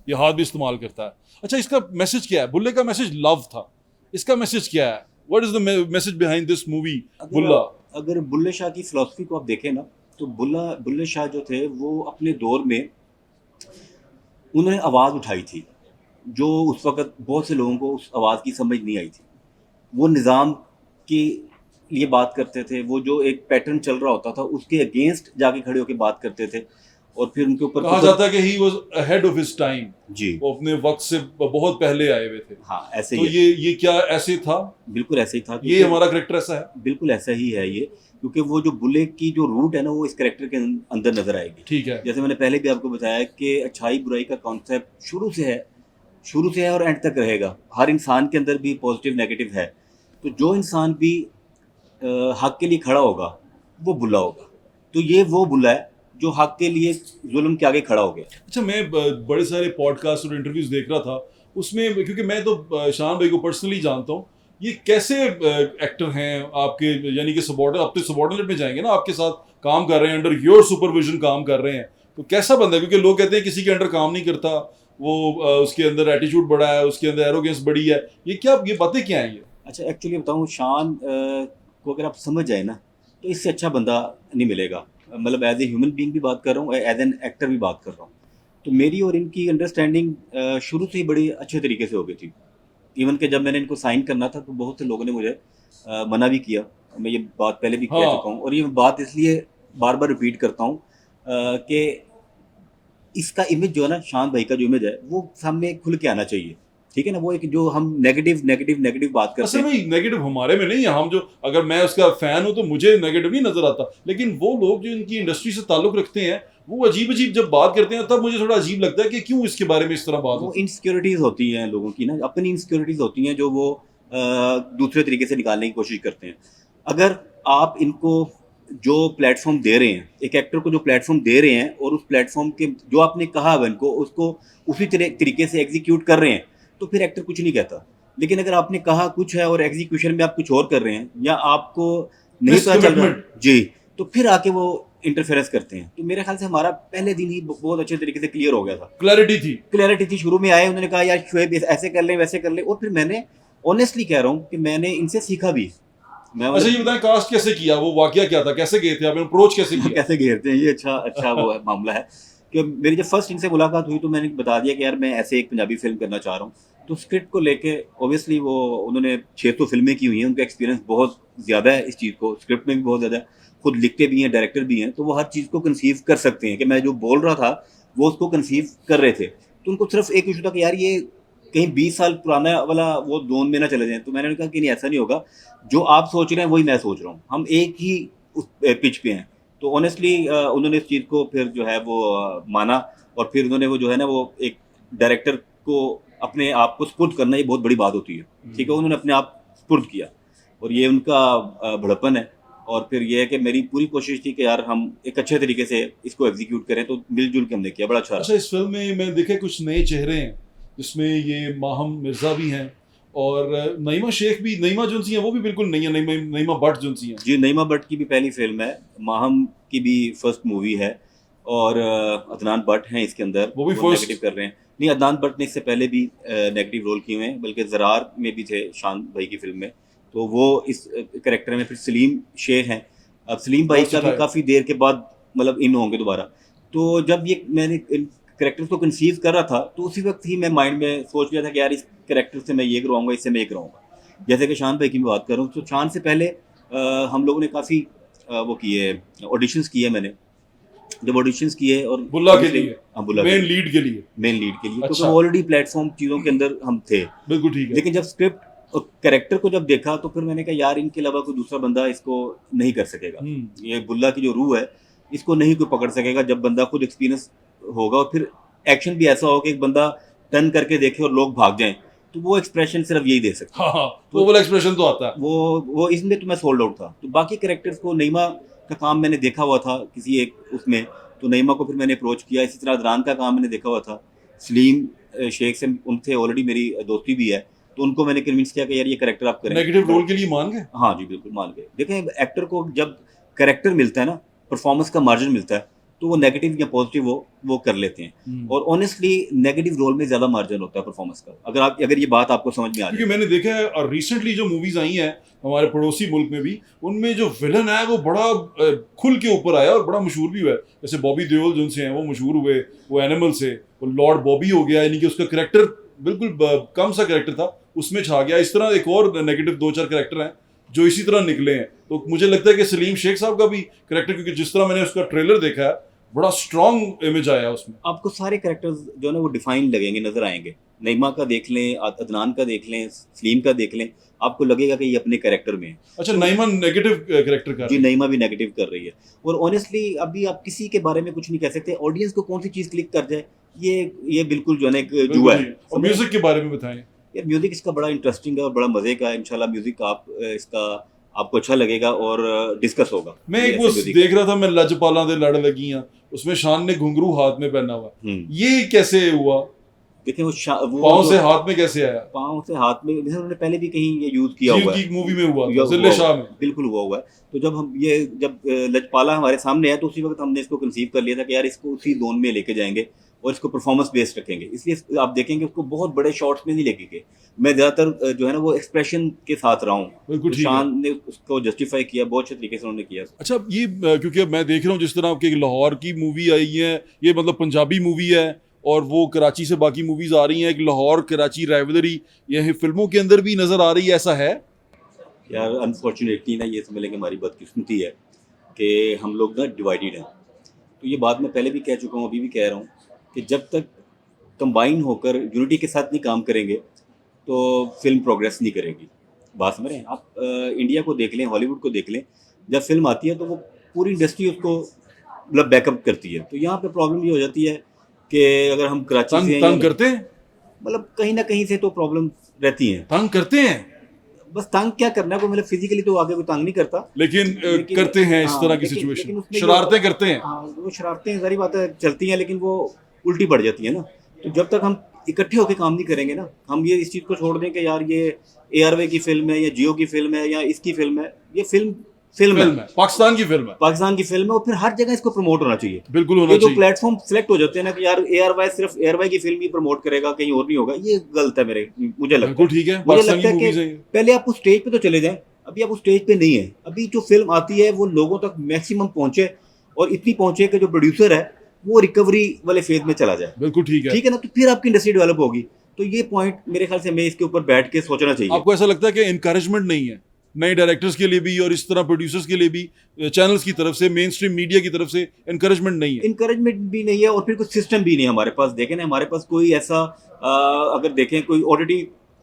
ये हाथ भी इस्तेमाल करता है। अच्छा, इसका मैसेज क्या है? बुल्ले का मैसेज लव था, इसका मैसेज क्या है? What is the message behind this movie Bulla? अगर बुल्ले शाह की फिलॉसफी को आप देखें ना, तो बुल्ले शाह जो थे वो अपने दौर में उन्होंने आवाज़ उठाई थी, जो उस वक़्त बहुत से लोगों को उस आवाज़ की समझ नहीं आई थी। वो निज़ाम की लिए बात करते थे, वो जो एक पैटर्न चल रहा होता था उसके अगेंस्ट जाके खड़े होकर बात करते थे, और फिर उनके ऊपर कहा जाता है कि he was ahead of his time. जी, वो अपने वक्त से बहुत पहले आए हुए थे। हाँ ऐसे तो ही ये क्या ऐसे था? बिल्कुल ऐसे ही था। ये हमारा करेक्टर ऐसा है? बिल्कुल ऐसा ही है ये, क्योंकि वो जो बुल्ले की जो रूट है ना, वो इस कैरेक्टर के अंदर नजर आएगी। ठीक है। जैसे मैंने पहले भी आपको बताया कि अच्छाई बुराई का कॉन्सेप्ट शुरू से है और एंड तक रहेगा। हर इंसान के अंदर भी पॉजिटिव नेगेटिव है, तो जो इंसान भी हक के लिए खड़ा होगा वो बुल्ला होगा। तो ये वो बुल्ला है जो हक के लिए जुल्म के आगे खड़ा हो गया। अच्छा, मैं बड़े सारे पॉडकास्ट और इंटरव्यूज देख रहा था, उसमें क्योंकि मैं तो शान भाई को पर्सनली जानता हूँ, ये कैसे एक्टर हैं आपके, यानी कि सबॉर्डिनेट में जाएंगे ना, आपके साथ काम कर रहे हैं, अंडर योर सुपरविजन काम कर रहे हैं, तो कैसा बंदा है? क्योंकि लोग कहते हैं किसी के अंडर काम नहीं करता, वो उसके अंदर एटीट्यूड बड़ा है, उसके अंदर एरोगेंस बड़ी है। ये बातें क्या हैं ये? अच्छा, एक्चुअली बताऊँ, शान को अगर आप समझ जाए ना, तो इससे अच्छा बंदा नहीं मिलेगा। मतलब एज ए ह्यूमन बीइंग भी बात कर रहा हूँ, एज एन एक्टर भी बात कर रहा हूँ। तो मेरी और इनकी अंडरस्टैंडिंग शुरू से ही बड़ी अच्छे तरीके से हो गई थी। इवन कि जब मैंने इनको साइन करना था तो बहुत से लोगों ने मुझे मना भी किया। मैं ये बात पहले भी कह चुका हूँ, और ये बात इसलिए बार बार रिपीट करता हूँ कि इसका इमेज जो है ना, शान भाई का जो इमेज है, वो सामने खुल के आना चाहिए। ठीक है ना, वो एक जो हम नेगेटिव बात करते असल में नेगेटिव हमारे में नहीं है। हम जो, अगर मैं उसका फैन हूं तो मुझे नेगेटिव नहीं नजर आता, लेकिन वो लोग जो इनकी इंडस्ट्री से ताल्लुक रखते हैं वो अजीब जब बात करते हैं, तब मुझे थोड़ा अजीब लगता है कि क्यों इसके बारे में इस तरह बात होती है। इनसिक्योरिटीज होती हैं लोगों की ना, अपनी इनसिक्योरिटीज होती हैं जो वो दूसरे तरीके से निकालने की कोशिश करते हैं। अगर आप इनको जो प्लेटफॉर्म दे रहे हैं, एक एक्टर को जो प्लेटफॉर्म दे रहे हैं, और उस प्लेटफॉर्म के जो आपने कहा है इनको, उसको उसी तरीके से एग्जीक्यूट कर रहे हैं, तो फिर एक्टर कुछ नहीं कहता। लेकिन अगर आपने कहा कुछ है और एग्जीक्यूशन में आप कुछ और कर रहे हैं, या आपको नहीं पता चल रहा Miscommitment. जी, तो फिर आके वो इंटरफेरेंस करते हैं। तो मेरे ख्याल से हमारा पहले दिन ही बहुत अच्छे तरीके से क्लियर हो गया था, क्लैरिटी थी। क्लैरिटी थी। शुरू में आए उन्होंने कहा यार शोएब ऐसे कर ले वैसे कर ले, और फिर मैंने ऑनेस्टली कह रहा हूँ कि मैंने इनसे सीखा भी। मैं अच्छा ये बताएं कास्ट कैसे किया, वो वाकया क्या था, कैसे गए थे आपने, अप्रोच कैसे किया? कैसे घेरते हैं, ये अच्छा वो है, मामला है कि मेरी जब फर्स्ट इनसे मुलाकात हुई तो मैंने बता दिया कि यार मैं ऐसे एक पंजाबी फिल्म करना चाह रहा हूँ। तो स्क्रिप्ट को लेके ऑब्वियसली वो उन्होंने 600 फिल्में की हुई हैं, उनका एक्सपीरियंस बहुत ज़्यादा है इस चीज़ को, स्क्रिप्ट में भी बहुत ज़्यादा है, खुद लिखते भी हैं, डायरेक्टर भी हैं, तो वो हर चीज़ को कंसीव कर सकते हैं कि मैं जो बोल रहा था वो उसको कंसीव कर रहे थे। तो उनको सिर्फ एक इशू था कि यार ये कहीं 20 साल पुराना वाला वो जोन में ना चले जाएं। तो मैंने उन्हें कहा कि नहीं ऐसा नहीं होगा, जो आप सोच रहे हैं वही मैं सोच रहा हूँ, हम एक ही उस पिच पे हैं। तो ऑनेस्टली उन्होंने इस चीज़ को फिर जो है वो माना, और फिर उन्होंने वो जो है ना वो एक डायरेक्टर को अपने आप को स्पुर्द करना ये बहुत बड़ी बात होती है, ठीक है, उन्होंने अपने आप स्पुर्द किया, और ये उनका बड़प्पन है। और फिर ये है कि मेरी पूरी कोशिश थी कि यार हम एक अच्छे तरीके से इसको एग्जीक्यूट करें, तो मिलजुल के हमने किया, बड़ा अच्छा रहा। अच्छा इस फिल्म में मैंने देखे कुछ नए चेहरे हैं, जिसमें ये माहम मिर्जा भी हैं और नईमा शेख भी, नईमा जुनसी हैं वो भी बिल्कुल नहीं है, नईमा भट्ट जुनसी हैं। जी, नईमा भट्ट की भी पहली फिल्म है, माहम की भी फर्स्ट मूवी है, और अदनान भट्ट हैं इसके अंदर, वो भी first? नेगेटिव कर रहे हैं। नहीं, अदनान भट्ट ने इससे पहले भी नेगेटिव रोल किए हुए हैं, बल्कि ज़रार में भी थे शान भाई की फिल्म में, तो वो इस कैरेक्टर में। फिर सलीम शेख हैं, अब सलीम भाई का भी काफ़ी देर के बाद मतलब इन होंगे दोबारा। तो जब ये मैंने कैरेक्टर्स को कंसीव कर रहा था तो उसी वक्त ही मैं माइंड में सोच लिया था कि यार इस कैरेक्टर से मैं ये करवाऊंगा, इससे मैं ये कराऊंगा। जैसे कि शान भाई की मैं बात कर रहा हूँ, तो शान से पहले हम लोगों ने काफ़ी वो किए, ऑडिशंस किए मैंने। जब ऑडिशंस किए और बुल्ला के लिए, हाँ बुल्ला मेन लीड के लिए, क्योंकि अच्छा। ऑलरेडी प्लेटफॉर्म चीज़ों के अंदर हम थे, बिल्कुल ठीक है। लेकिन जब स्क्रिप्ट और कैरेक्टर को जब देखा तो फिर मैंने कहा यार इनके अलावा कोई दूसरा बंदा इसको नहीं कर सकेगा। ये बुल्ला की जो रूह है इसको नहीं कोई पकड़ सकेगा, जब बंदा खुद एक्सपीरियंस होगा और फिर एक्शन भी ऐसा हो कि एक बंदा टर्न करके देखे और लोग भाग जाएं, तो वो एक्सप्रेशन सिर्फ यही दे सकता है। हाँ, वो वाला एक्सप्रेशन तो आता है। वो इसमें तो मैं सोल्ड आउट था। तो बाकी कैरेक्टर्स को, नईमा का काम मैंने देखा हुआ था किसी एक उसमें, तो नईमा को फिर मैंने अप्रोच किया। इसी तरह अदनान का काम मैंने देखा हुआ था, सलीम शेख से उनसे ऑलरेडी मेरी दोस्ती भी है, तो उनको मैंने कन्विंस किया कि यार ये कैरेक्टर आप करें। नेगेटिव रोल के लिए मान गए? हाँ जी बिल्कुल मान गए। देखें एक्टर को जब कैरेक्टर मिलता है ना, परफॉर्मेंस का मार्जिन मिलता है, तो वो नेगेटिव या पॉजिटिव वो कर लेते हैं। और ऑनेस्टली नेगेटिव रोल में ज़्यादा मार्जिन होता है परफॉर्मेंस का, अगर ये बात आपको समझ में आ क्योंकि जाए। मैंने देखा है और रिसेंटली जो मूवीज आई हैं हमारे पड़ोसी मुल्क में भी, उनमें जो विलन है वो बड़ा खुल के ऊपर आया और बड़ा मशहूर भी हुआ है। जैसे बॉबी देओल जिनसे हैं वो मशहूर हुए, वो एनिमल से, वो लॉर्ड बॉबी हो गया, यानी कि उसका कैरेक्टर बिल्कुल कम सा कैरेक्टर था, उसमें छा गया। इस तरह एक और नेगेटिव 2-4 कैरेक्टर हैं जो इसी तरह निकले हैं। तो मुझे लगता है कि सलीम शेख साहब का भी कैरेक्टर, क्योंकि जिस तरह मैंने उसका ट्रेलर देखा है, बड़ा स्ट्रॉन्ग इमेज आया उसमें। आपको सारे कैरेक्टर्स जो है ना वो डिफाइन लगेंगे, नजर आएंगे। नईमा का देख लें, अदनान का देख लें, सलीम का देख लें, आपको लगेगा कि ये अपने कैरेक्टर में है। अच्छा, नईमा नेगेटिव कैरेक्टर कर जी, नईमा भी नेगेटिव कर रही है। और ऑनेस्टली अभी आप किसी के बारे में कुछ नहीं कह सकते, ऑडियंस को कौन सी चीज़ क्लिक कर जाए ये बिल्कुल जो है ना एक जुआ है। और म्यूजिक के बारे में बताएं। यार म्यूजिक इसका बड़ा इंटरेस्टिंग है और बड़ा मजे का है। इंशाल्लाह म्यूजिक इसका आपको अच्छा लगेगा और डिस्कस होगा। मैं एक वो देख रहा था, मैं लजपाला दे लड़ लगी हां, उसमें शान ने घुंघरू हाथ में पहना हुआ, ये कैसे हुआ? देखिए वो पाँव से हाथ में कैसे आया? पाँव से हाथ में जैसे उन्होंने पहले भी कहीं ये यूज किया हुआ है, मूवी में हुआ था, जिले शाह में बिल्कुल हुआ है। तो जब लजपाला हमारे सामने आया तो उसी वक्त हमने इसको कंसीव कर लिया था कि यार इसको उसी जोन में लेके जाएंगे और इसको परफॉर्मेंस बेस्ड रखेंगे। इसलिए आप देखेंगे उसको बहुत बड़े शॉट्स में नहीं लेके गए। मैं ज़्यादातर जो है ना वो एक्सप्रेशन के साथ रहा हूँ। तो शान ने उसको जस्टिफाई किया, बहुत अच्छे तरीके से उन्होंने किया। अच्छा, ये क्योंकि अब मैं देख रहा हूँ जिस तरह आपके लाहौर की मूवी आई है, ये मतलब पंजाबी मूवी है, और वो कराची से बाकी मूवीज आ रही हैं, एक लाहौर कराची राइवलरी ये फिल्मों के अंदर भी नजर आ रही है, ऐसा है? यार अनफॉर्चुनेटली ना ये समझ लेंगे हमारी बदकिस्मती है कि हम लोग ना डिवाइडेड हैं। तो ये बात मैं पहले भी कह चुका हूँ, अभी भी कह रहा हूँ कि जब तक कंबाइन होकर यूनिटी के साथ नहीं काम करेंगे तो फिल्म प्रोग्रेस नहीं करेगी। बात समझ रहे हैं आप? इंडिया को देख लें, हॉलीवुड को देख लें, जब फिल्म आती है तो वो पूरी इंडस्ट्री उसको मतलब बैकअप करती है। तो यहाँ पे प्रॉब्लम ये हो जाती है कि अगर हम कराची से तंग करते हैं, मतलब कहीं ना कहीं से तो प्रॉब्लम रहती है। तंग करते हैं, बस तंग क्या करना है, मतलब फिजिकली तो आगे कोई तंग नहीं करता, लेकिन करते हैं इस तरह की सिचुएशन, शरारतें करते हैं। हाँ, वो शरारतें सारी बातें चलती हैं, लेकिन वो उल्टी बढ़ जाती है ना। तो जब तक हम इकट्ठे होकर काम नहीं करेंगे ना, हम ये इस चीज़ को छोड़ दें कि यार ये ARY की फिल्म है या जियो की फिल्म है या इसकी फिल्म है, ये फिल्म फिल्म फिल्म है, है, पाकिस्तान की फिल्म है, पाकिस्तान की फिल्म है, और फिर हर जगह इसको प्रमोट होना चाहिए। बिल्कुल होना ये जो चाहिए। प्लेटफॉर्म सिलेक्ट हो जाते हैं ना कि यार ARY सिर्फ ARY की फिल्म ही प्रमोट करेगा, कहीं और नहीं होगा, ये गलत है मुझे लगता बिल्कुल है। ठीक है, मुझे पाकिस्तान लगता की है कि मूवीज है ये। पहले आप उस स्टेज पे तो चले जाएं, अभी आप उस स्टेज पे नहीं है। अभी जो फिल्म आती है वो लोगों तक मैक्सिमम पहुंचे, और इतनी पहुंचे कि जो प्रोड्यूसर है वो रिकवरी वाले फेज में चला जाए। बिल्कुल ठीक है। ठीक है ना, तो फिर आपकी इंडस्ट्री डेवलप होगी। तो ये पॉइंट मेरे ख्याल से हमें इसके ऊपर बैठ के सोचना चाहिए। आपको ऐसा लगता है कि इनकरेजमेंट नहीं है नए डायरेक्टर्स के लिए भी और इस तरह प्रोड्यूसर्स के लिए भी, चैनल्स की तरफ से, मेन स्ट्रीम मीडिया की तरफ से इनकरेजमेंट नहीं है? इंकरेजमेंट भी नहीं है, और फिर कुछ सिस्टम भी नहीं है हमारे पास। देखें ना, हमारे पास कोई ऐसा अगर देखें कोई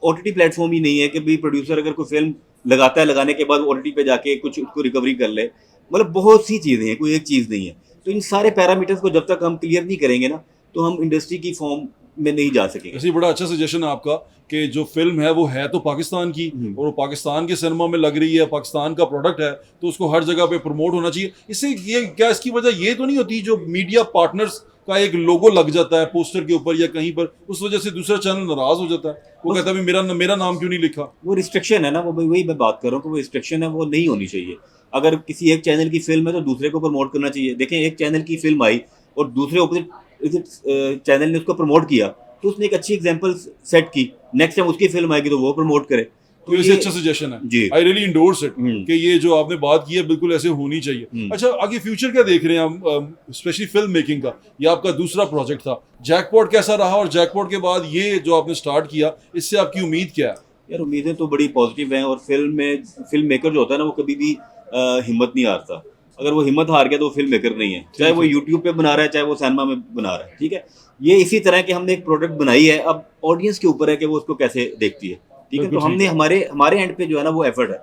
OTT प्लेटफॉर्म ही नहीं है कि भाई प्रोड्यूसर अगर कोई फिल्म लगाता है, लगाने के बाद OTT पे जाके कुछ उसको रिकवरी कर ले। मतलब बहुत सी चीज़ें हैं, कोई एक चीज़ नहीं है। तो इन सारे पैरामीटर्स को जब तक हम क्लियर नहीं करेंगे ना, तो हम इंडस्ट्री की फॉर्म में नहीं जा सकेंगे। ऐसे ही बड़ा अच्छा सजेशन है आपका कि जो फिल्म है वो है तो पाकिस्तान की, और वो पाकिस्तान के सिनेमा में लग रही है, पाकिस्तान का प्रोडक्ट है, तो उसको हर जगह पे प्रमोट होना चाहिए। इससे ये क्या, इसकी वजह ये तो नहीं होती जो मीडिया पार्टनर्स का एक लोगो लग जाता है पोस्टर के ऊपर या कहीं पर, उस वजह से दूसरा चैनल नाराज हो जाता है, वो कहता है मेरा नाम क्यों नहीं लिखा? वो रिस्ट्रिक्शन है ना, वो वही मैं बात कर रहा हूँ कि वो रिस्ट्रिक्शन है, वो नहीं होनी चाहिए। अगर किसी एक चैनल की फिल्म है तो दूसरे को प्रमोट करना चाहिए। देखें, एक चैनल की फिल्म आई और दूसरे ऑपोजिट चैनल ने उसको प्रमोट किया, तो उसने एक अच्छी एग्जांपल सेट की, नेक्स्ट टाइम उसकी फिल्म आएगी तो वो प्रमोट करे। तो ये अच्छा सजेशन है जी, आई रियली इंडोर्स इट कि ये जो आपने बात की है बिल्कुल ऐसे होनी चाहिए। अच्छा, आगे फ्यूचर क्या देख रहे हैं हम, स्पेशली फिल्म मेकिंग का? ये आपका दूसरा प्रोजेक्ट था, जैकपॉट कैसा रहा, और जैकपॉट के बाद ये जो आपने स्टार्ट किया, इससे आपकी उम्मीद क्या है? यार उम्मीदें तो बड़ी पॉजिटिव हैं, और फिल्म मेकर जो होता है ना, वो कभी भी हिम्मत नहीं हारता। अगर वो हिम्मत हार गया तो वो फिल्म मेकर नहीं है, चाहे वो यूट्यूब पे बना रहा है, चाहे वो सिनेमा में बना रहा है। ठीक है, ये इसी तरह के हमने एक प्रोडक्ट बनाई है, अब ऑडियंस के ऊपर है कि वो उसको कैसे देखती है। ठीक है, तो हमने हमारे एंड पे जो है ना वो एफर्ट है,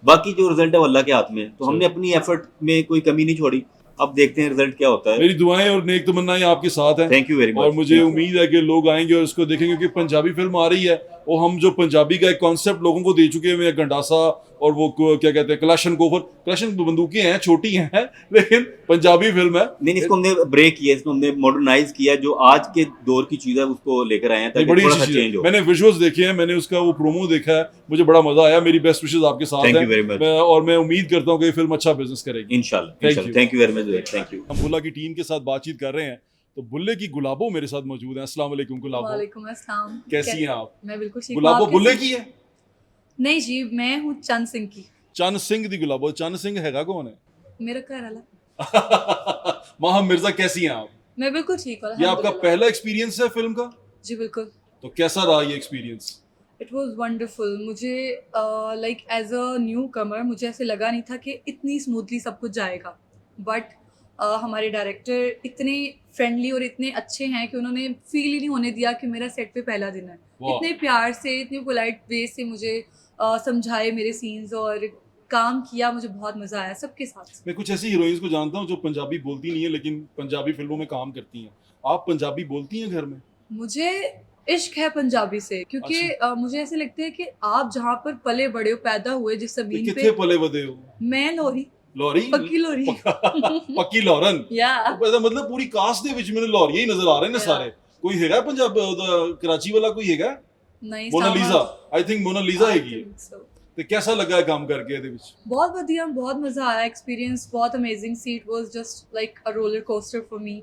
बाकी जो रिजल्ट है वो अल्लाह के हाथ में है। तो हमने अपनी एफर्ट में कोई कमी नहीं छोड़ी। अब देखते हैं रिजल्ट क्या होता है। मेरी दुआएं और नेक तमन्नाएं आपके साथ हैं। Thank you very much. और मुझे उम्मीद है कि लोग आएंगे और इसको देखेंगे, क्योंकि पंजाबी फिल्म आ रही है, और हम जो पंजाबी का एक कॉन्सेप्ट लोगों को दे चुके हैं, गंडासा और वो क्या कहते हैं, कलाशनकोवर, कलाशन बंदूकें हैं, छोटी हैं, लेकिन पंजाबी फिल्म है। नहीं, इसको हमने ब्रेक किया, इसको हमने मॉडर्नाइज किया, जो आज के दौर की चीज है उसको लेकर आए हैं ताकि बड़ी थोड़ा अच्छी सा चीज चेंज है। हो। मैंने विजुअल्स देखे हैं, मैंने उसका वो प्रोमो देखा है, मुझे बड़ा मजा आया। मेरी बेस्ट विशेस आपके साथ थैंक है। You very much. और मैं उम्मीद करता हूँ कि ये फिल्म अच्छा बिजनेस करेगी इंशाल्लाह। Thank you very much. Thank you. हम बुल्ला की टीम के साथ बातचीत कर रहे हैं, तो बुल्ले की गुलाबो मेरे साथ मौजूद है। अस्सलाम वालेकुम गुलाबो, वालेकुम अस्सलाम। कैसी हैं आप? मैं बिल्कुल ठीक हूँ। गुलाबो आप बुल्ले कैसे? की है? नहीं जी, मैं हूँ चंद सिंह की। चन सिंह दी गुलाबो, चन सिंह हैगा कौन है? मेरा घर वाला। माहम मिर्जा, कैसी हैं आप? मैं बिल्कुल ठीक हूँ, ये आपका अल्हम्दुलिल्लाह। पहला एक्सपीरियंस है फिल्म का? जी बिल्कुल। तो कैसा रहा ये एक्सपीरियंस? It was wonderful. मुझे लाइक एज अ न्यू कमर मुझे ऐसे लगा नहीं था कि इतनी स्मूथली सब कुछ जाएगा, बट हमारे डायरेक्टर इतने फ्रेंडली और इतने अच्छे हैं कि उन्होंने फील ही नहीं होने दिया कि मेरा सेट पे पहला दिन है। इतने प्यार से, इतने पोलाइट वे से मुझे समझाए मेरे सीन्स, और काम किया। मुझे बहुत मज़ा आया सबके साथ। मैं कुछ ऐसी हीरोइंस को जानता हूँ जो पंजाबी बोलती नहीं है लेकिन पंजाबी फिल्मों में काम करती हैं। आप पंजाबी बोलती हैं घर में? मुझे इश्क है पंजाबी से, क्योंकि मुझे ऐसे लगता है कि आप जहाँ पर पले बड़े हो, पैदा हुए जिस तो जमीन कितने पे। पले बदे हो? मैं लोरी, लॉरी? पक्की लोरी। पक्की लॉरन? या मतलब पूरी कास्ट ਦੇ ਵਿੱਚ ਮੈਨੂੰ ਲੌਰੀਆਂ ਹੀ ਨਜ਼ਰ ਆ ਰਹੇ ਨੇ ਸਾਰੇ। ਕੋਈ ਹੈਗਾ ਪੰਜਾਬ ਦਾ कराची वाला, कोई हैगा? नहीं, मोनालिसा, आई थिंक मोनालिसा हैगी। so. ਤੇ कैसा लगा है काम करके ਇਹਦੇ ਵਿੱਚ? बहुत बढ़िया, बहुत मज़ा आया। एक्सपीरियंस बहुत अमेजिंग सी। It was just like a roller coaster for me.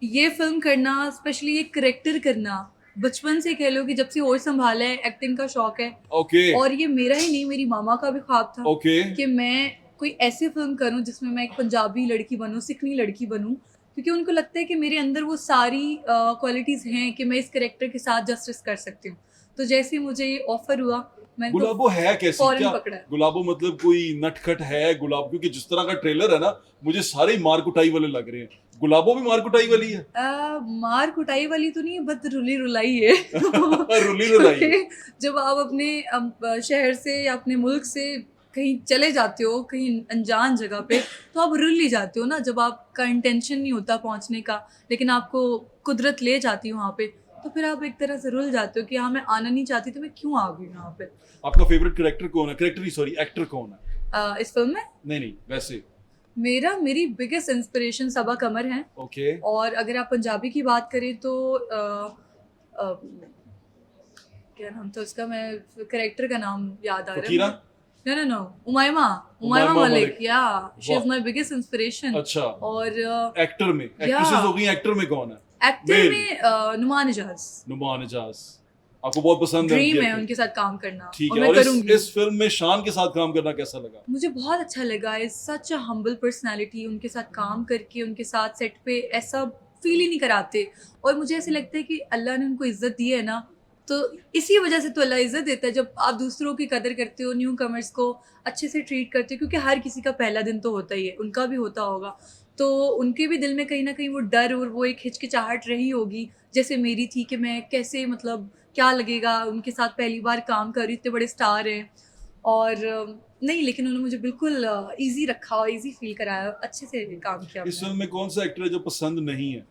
ये फिल्म करना, स्पेशली ये करेक्टर करना, बचपन से कह लो कि जब से होश संभाला है, एक्टिंग का शौक है। ओके। और ये मेरा ही नहीं, मेरी मामा का भी ख्वाब था ओके। कि मैं कोई ऐसी फिल्म करूं जिसमें मैं एक पंजाबी लड़की बनूं, सिखनी लड़की बनूं, क्योंकि उनको लगता है कि मेरे अंदर वो सारी क्वालिटीज़ हैं कि मैं इस करेक्टर के साथ जस्टिस कर सकती हूँ। तो जैसे ही मुझे ये ऑफर हुआ, मैंने तो गुलाबो है कैसी? फौरन क्या पकड़ा। गुलाबो मतलब कोई नटखट है गुलाब? क्योंकि जिस तरह का ट्रेलर है ना, मुझे सारे ही मार कुटाई वाले लग रहे हैं। गुलाबो भी मार कुटाई वाली है? मार कुटाई वाली तो नहीं है, बस रुली रुलाई है। रुली रुलाई है। जब आप अपने शहर से या अपने मुल्क से कहीं चले जाते हो, कहीं अनजान जगह पे, तो आप रुल ही जाते हो ना। जब आपका इंटेंशन नहीं होता पहुंचने का, लेकिन आपको कुदरत ले जाती है वहाँ पे, तो फिर आप एक तरह से रुल जाते हो कि हाँ, मैं आना नहीं चाहती तो मैं क्यों आ गई यहाँ पे। आपका फेवरेट कैरेक्टर कौन है? सॉरी, एक्टर कौन है इस फिल्म में? नहीं वैसे। मेरी बिगेस्ट इंस्पिरेशन सबा कमर हैं। ओके। और अगर आप पंजाबी की बात करें तो क्या नाम था उसका, मैं कैरेक्टर का नाम याद आ रहा है। No. उमाइमा उमाइमा Malik, Malik. yeah, she is वाह। my biggest inspiration. अच्छा, और एक्टर में, एक्ट्रेसेस हो गई, एक्टर में कौन है? Actor Male। में नुमान इजाज, नुमान इजाज, आपको बहुत पसंद है ड्रीम उनकी है acting? उनके साथ काम करना ठीक और है। मैं और करूंगी। इस फिल्म में शान के साथ काम करना कैसा लगा? मुझे बहुत अच्छा लगा, is such a humble personality, उनके साथ काम करके उनके साथ सेट पे ऐसा फील ही नहीं कराते। और मुझे ऐसे लगता है कि अल्लाह ने उनको इज्जत दी है ना, तो इसी वजह से तो अल्लाह इज्जत देता है, जब आप दूसरों की कदर करते हो, न्यू कमर्स को अच्छे से ट्रीट करते हो, क्योंकि हर किसी का पहला दिन तो होता ही है, उनका भी होता होगा, तो उनके भी दिल में कहीं ना कहीं वो डर और वो एक हिचकिचाहट रही होगी, जैसे मेरी थी कि मैं कैसे, मतलब क्या लगेगा उनके साथ पहली बार काम कर रही, इतने बड़े स्टार हैं। और नहीं, लेकिन उन्होंने मुझे बिल्कुल इजी रखा और इजी फील कराया, अच्छे से काम किया इस फिल्म में कौन सा एक्टर है जो पसंद नहीं है?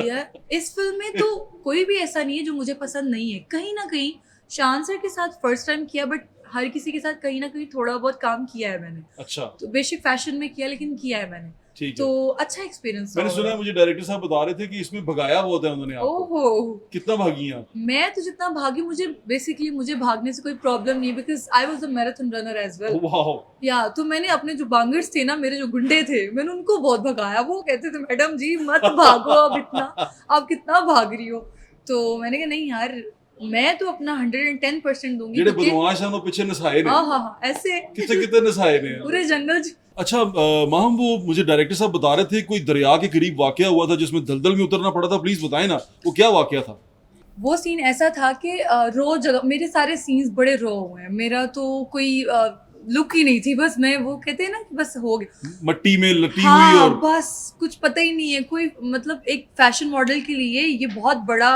यार इस फिल्म में तो कोई भी ऐसा नहीं है जो मुझे पसंद नहीं है। कहीं ना कहीं शान सर के साथ फर्स्ट टाइम किया, बट हर किसी के साथ कहीं ना कहीं थोड़ा बहुत काम किया है मैंने। अच्छा, तो बेसिक फैशन में किया, लेकिन किया है मैंने, ठीक तो है। अच्छा एक्सपीरियंस मैंने सुना है, मुझे डायरेक्टर साहब बता रहे थे कि इसमें भगाया बहुत है उन्होंने आपको। ओहो, कितना भागी हैं आप? मैं तो जितना भागी, मुझे भागने से कोई प्रॉब्लम नहीं है, because I was a marathon runner as well. वाह, या तो मैंने अपने जो बांगर्स थे ना, मेरे जो गुंडे थे, मैंने उनको बहुत भगाया। वो कहते थे मैडम जी मत भागो अब इतना, आप कितना भाग रही हो। तो मैंने कहा नहीं यार, मैं तो अपना 110% दूंगी, जेडे क्योंकि बदमाश हैं वो पीछे नसाए ने, हाँ ऐसे कितने कितने नसाए ने। पूरे जंगल अच्छा, माहम, वो मुझे डायरेक्टर साहब बता रहे थे कोई दरिया के करीब वाकया हुआ था जिसमें दलदल में उतरना पड़ा था, प्लीज बताएं ना वो क्या वाकया था? वो सीन ऐसा था कि रो जगह, मेरे सारे सीन्स बड़े रो हुए हैं, मेरा तो कोई लुक ही नहीं थी, बस मैं, वो कहते हैं ना कि बस हो गया, मट्टी में लटी हुई हाँ और बस कुछ पता ही नहीं है कोई, मतलब एक फैशन मॉडल के लिए ये बहुत बड़ा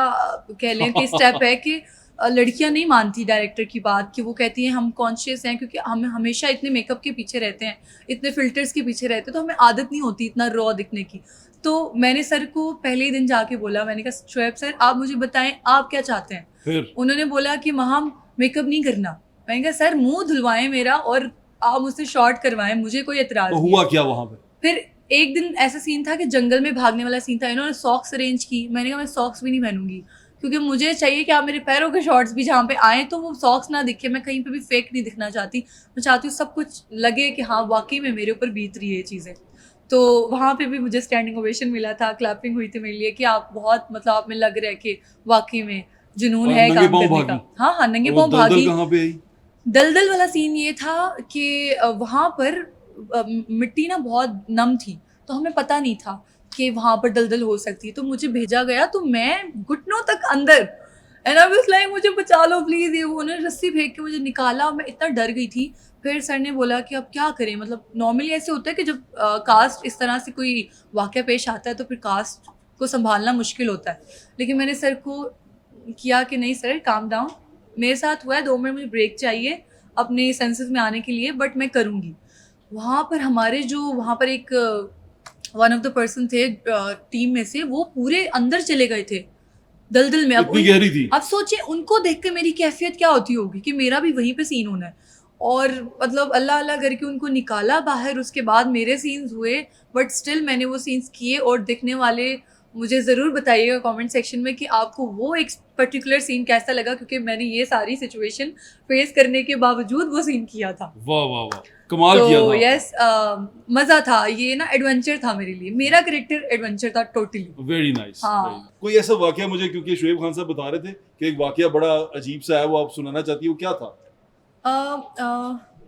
कह लें कि स्टेप है कि लड़कियां नहीं मानती डायरेक्टर की बात, कि वो कहती हैं हम कॉन्शियस हैं, क्योंकि हम हमेशा इतने मेकअप के पीछे रहते हैं, इतने फिल्टर्स के पीछे रहते हैं, तो हमें आदत नहीं होती इतना रॉ दिखने की। तो मैंने सर को पहले ही दिन जाके बोला, मैंने कहा शोएब सर आप मुझे बताएं आप क्या चाहते हैं। फिर उन्होंने बोला कि महम मेकअप नहीं करना। मैंने कहा सर मुंह धुलवाएं मेरा और आप मुझसे शॉर्ट करवाएं, मुझे कोई एतराज तो नहीं हुआ है। क्या वहां पे? फिर एक दिन ऐसा सीन था कि जंगल में भागने वाला सीन था, इन्होंने सॉक्स अरेंज की, मैंने कहा मैं सॉक्स भी नहीं पहनूंगी, क्योंकि मुझे चाहिए कि आप मेरे पैरों के शॉर्ट्स भी जहाँ पे आए तो वो सॉक्स ना दिखे, मैं कहीं पे भी फेक नहीं दिखना चाहती, मैं चाहती हूँ सब कुछ लगे कि हाँ वाकई में मेरे ऊपर बीत रही है ये चीज़ें। तो वहाँ पे भी मुझे स्टैंडिंग ओवेशन मिला था, क्लैपिंग हुई थी मेरे लिए कि आप बहुत, मतलब आप में लग रहा है कि वाकई में जुनून और है नंगे काम पाँव करने का। भागी? हाँ नंगे और वो पाँव दलदल भागी। कहाँ पे आई? दलदल वाला सीन ये था कि वहाँ पर मिट्टी ना बहुत नम थी, तो हमें पता नहीं था कि वहाँ पर दलदल हो सकती है, तो मुझे भेजा गया, तो मैं घुटनों तक अंदर, एंड आई वाज लाइक मुझे बचा लो प्लीज़, ये वो, उन्होंने रस्सी फेंक के मुझे निकाला, मैं इतना डर गई थी। फिर सर ने बोला कि अब क्या करें, मतलब नॉर्मली ऐसे होता है कि जब कास्ट इस तरह से कोई वाक़या पेश आता है तो फिर कास्ट को संभालना मुश्किल होता है, लेकिन मैंने सर को किया कि नहीं सर काम डाउन, मेरे साथ हुआ है, 2 मिनट मुझे ब्रेक चाहिए अपने सेंसेस में आने के लिए, बट मैं करूँगी। वहाँ पर हमारे जो वहाँ पर एक वन ऑफ द पर्सन थे टीम में से, वो पूरे अंदर चले गए थे दलदल में। इतनी गहरी थी? अब सोचिए उनको देख के मेरी कैफियत क्या होती होगी कि मेरा भी वहीं पे सीन होना है, और मतलब अल्लाह अल्लाह करके उनको निकाला बाहर, उसके बाद मेरे सीन्स हुए, बट स्टिल मैंने वो सीन्स किए। और देखने वाले मुझे ज़रूर बताइएगा कमेंट सेक्शन में कि आपको वो एक पर्टिकुलर सीन कैसा लगा, क्योंकि मैंने ये सारी सिचुएशन फेस करने के बावजूद वो सीन किया था। वाह वाह वाह, कमाल किया तो था। यस, मज़ा था, ये ना एडवेंचर था मेरे लिए, मेरा कैरेक्टर एडवेंचर था टोटली। Very nice. हाँ। कोई ऐसा वाकया मुझे, क्योंकि शोएब खान साहब बता रहे थे कि एक वाकया बड़ा अजीब सा है, वो आप सुनाना चाहती हो, क्या था?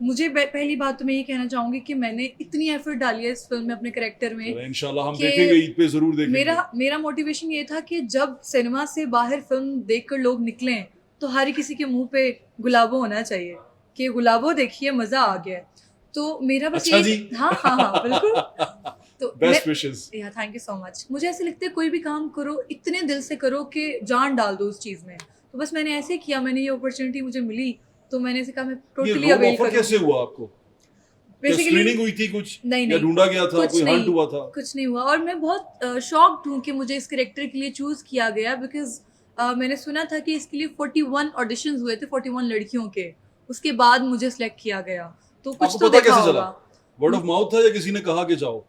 मुझे पहली बात तो मैं ये कहना चाहूँगी कि मैंने इतनी एफर्ट डाली है इस फिल्म में अपने कैरेक्टर में, इंशाल्लाह हम कि देखेंगे, ईद पे जरूर देखेंगे। मेरा मोटिवेशन ये था कि जब सिनेमा से बाहर फिल्म देखकर लोग निकलें तो हर किसी के मुंह पे गुलाबो होना चाहिए कि गुलाबो देखिए मज़ा आ गया है। तो मेरा बस अच्छा ये, जी। हाँ बिल्कुल। तो बेस्ट विशेस। या थैंक यू सो मच। मुझे ऐसे लगता है कोई भी काम करो इतने दिल से करो कि जान डाल दो उस चीज़ में, तो बस मैंने ऐसे किया, मैंने ये अपॉर्चुनिटी मुझे मिली तो मैंने ऐसे कहा मैं टोटली ये अवेल ऑफर कैसे हुआ आपको? बेसिकली स्क्रीनिंग हुई थी कुछ, नहीं या ढूंढा गया था, कुछ कोई नहीं, हंट हुआ था? कुछ नहीं हुआ, और मैं बहुत शॉक्ड हूँ कि मुझे इस कैरेक्टर के लिए चूज़ किया गया, बिकॉज मैंने सुना था कि इसके लिए 41 ऑडिशंस हुए थे 41 लड़कियों के, उसके बाद मुझे सिलेक्ट किया गया, तो कुछ आपको तो पता देखा कैसे चला? होगा। वर्ड ऑफ माउथ था या किसी ने कहा कि जाओ?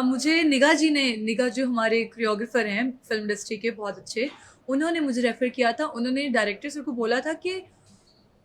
मुझे निगाह जी ने, निगाह जो हमारे कोरियोग्राफर हैं फिल्म इंडस्ट्री के बहुत अच्छे, उन्होंने मुझे रेफ़र किया था। उन्होंने डायरेक्टर सर को बोला था कि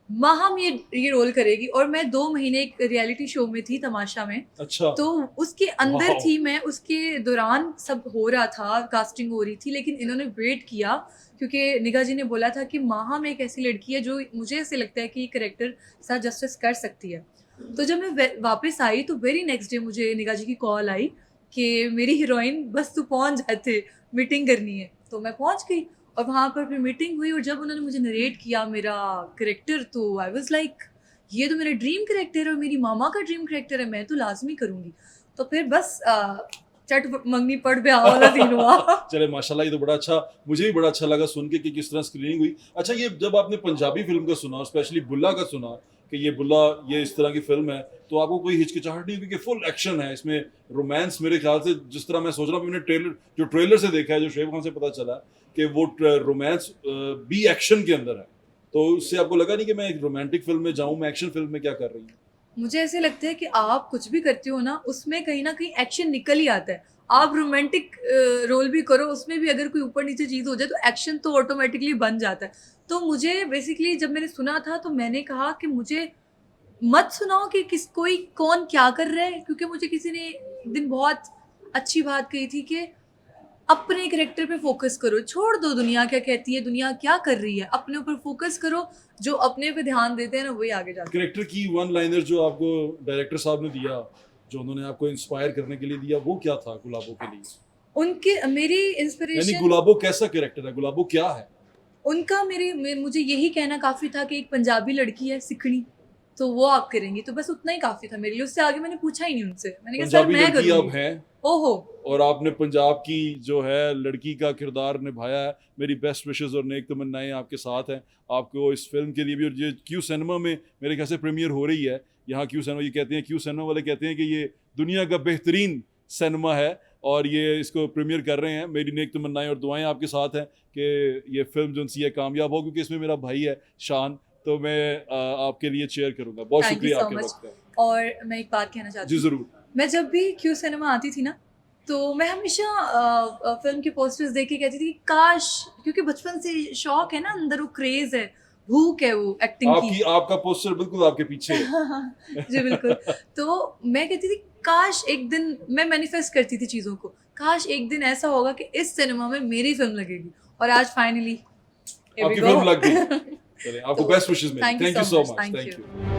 माहम ये रोल करेगी, और मैं 2 महीने एक रियलिटी शो में थी तमाशा में, अच्छा तो उसके अंदर वाह। थी मैं, उसके दौरान सब हो रहा था, कास्टिंग हो रही थी, लेकिन इन्होंने वेट किया क्योंकि निगाह जी ने बोला था कि माहम एक ऐसी लड़की है जो मुझे ऐसे लगता है कि ये करेक्टर साथ जस्टिस कर सकती है। तो जब मैं वापस आई तो वेरी नेक्स्ट डे मुझे निगाह जी की कॉल आई कि मेरी हीरोइन बस तू पहुंच जाते, मीटिंग करनी है। तो मैं पहुंच गई और वहाँ पर फिर मीटिंग हुई, और जब उन्होंने मुझे नरेट किया मेरा करेक्टर, तो आई वाज लाइक ये तो मेरा ड्रीम करेक्टर है और मेरी मामा का ड्रीम करेक्टर है, मैं तो लाजमी करूँगी। तो फिर बस चट मंगनी पड़ ब्याह वाला सीन हुआ। चले माशाल्लाह, ये तो बड़ा अच्छा, मुझे भी बड़ा अच्छा लगा सुन के कि किस तरह स्क्रीनिंग हुई। अच्छा, ये जब आपने पंजाबी फिल्म का सुना और स्पेशली बुल्ला का सुना कि ये बुल्ला ये इस तरह की फिल्म है, तो आपको कोई हिचकिचाहट नहीं हुई? क्योंकि फुल एक्शन है इसमें, रोमांस मेरे ख्याल से, जिस तरह मैं सोच रहा हूँ, मैंने ट्रेलर से देखा है, जो शुएब खान से पता चला कि वो रोमांस भी एक्शन के अंदर है, तो उससे आपको लगा नहीं कि मैं एक रोमांटिक फिल्म में जाऊँ, मैं एक्शन फिल्म में क्या कर रही हूँ? मुझे ऐसे लगता है कि आप कुछ भी करते हो ना, उसमें कहीं ना कहीं एक्शन निकल ही आता है। आप रोमांटिक रोल भी करो, उसमें भी अगर कोई ऊपर नीचे चीज़ हो जाए तो एक्शन तो ऑटोमेटिकली बन जाता है। तो मुझे बेसिकली जब मैंने सुना था तो मैंने कहा कि मुझे मत सुनाओ कि किस कोई कौन क्या कर रहा है, क्योंकि मुझे किसी ने एक दिन बहुत अच्छी बात कही थी कि अपने करेक्टर पे फोकस करो, छोड़ दो दुनिया क्या कहती है, दुनिया क्या कर रही है, अपने ऊपर फोकस करो। जो अपने पे ध्यान देते हैं ना वही आगे जाते हैं। करेक्टर की वन लाइनर जो आपको डायरेक्टर साहब ने दिया, जो उन्होंने आपको इंस्पायर करने के लिए दिया, वो क्या था गुलाबो के लिए? उनके मेरी यानी इंस्पिरेशन, गुलाबो कैसा कैरेक्टर है, गुलाबो क्या है? उनका मुझे यही कहना काफ़ी था कि एक पंजाबी लड़की है सिखनी, तो वो आप करेंगी, तो बस उतना ही काफ़ी था मेरे लिए। उससे आगे मैंने पूछा ही नहीं उनसे, मैंने कहा सर पंजाबी मैं लड़की आप करूँगी। हैं ओहो, और आपने पंजाब की जो है लड़की का किरदार निभाया है। मेरी बेस्ट विशेस और नेक तमन्नाएं आपके साथ हैं, आपको इस फिल्म के लिए भी। और ये क्यू सिनेमा में मेरे ख्याल से प्रीमियर हो रही है। यहाँ क्यू सिनेमा, ये कहते हैं, क्यू सिनेमा वाले कहते हैं कि ये दुनिया का बेहतरीन सिनेमा है और ये इसको प्रीमियर कर रहे हैं। मेरी नेक तमन्नाएं और दुआएं आपके साथ हैं कि ये फिल्म जो सी है कामयाब हो, क्योंकि इसमें मेरा भाई है शान, तो मैं आपके लिए चेयर करूँगा। बहुत थैंक यू शुक्रिया सो आपके मच। वक्त का। और मैं एक बात कहना चाहती जी हूँ, ज़रूर। मैं जब भी क्यू सिनेमा आती थी ना, तो मैं हमेशा फिल्म के पोस्टर्स देख के कहती थी कि काश, क्योंकि बचपन से शौक है ना, अंदर वो क्रेज है, भूख है वो एक्टिंग की। आपका पोस्टर बिल्कुल आपके पीछे है। जी बिल्कुल। तो मैं कहती थी काश एक दिन, मैं मैनिफेस्ट करती थी चीज़ों को, काश एक दिन ऐसा होगा कि इस सिनेमा में मेरी फिल्म लगेगी, और आज फाइनली आपकी फिल्म लग गई। चलिए, आपको तो बेस्ट विशेस मेरी। Thank you thank you so so much, much. Thank thank you. You.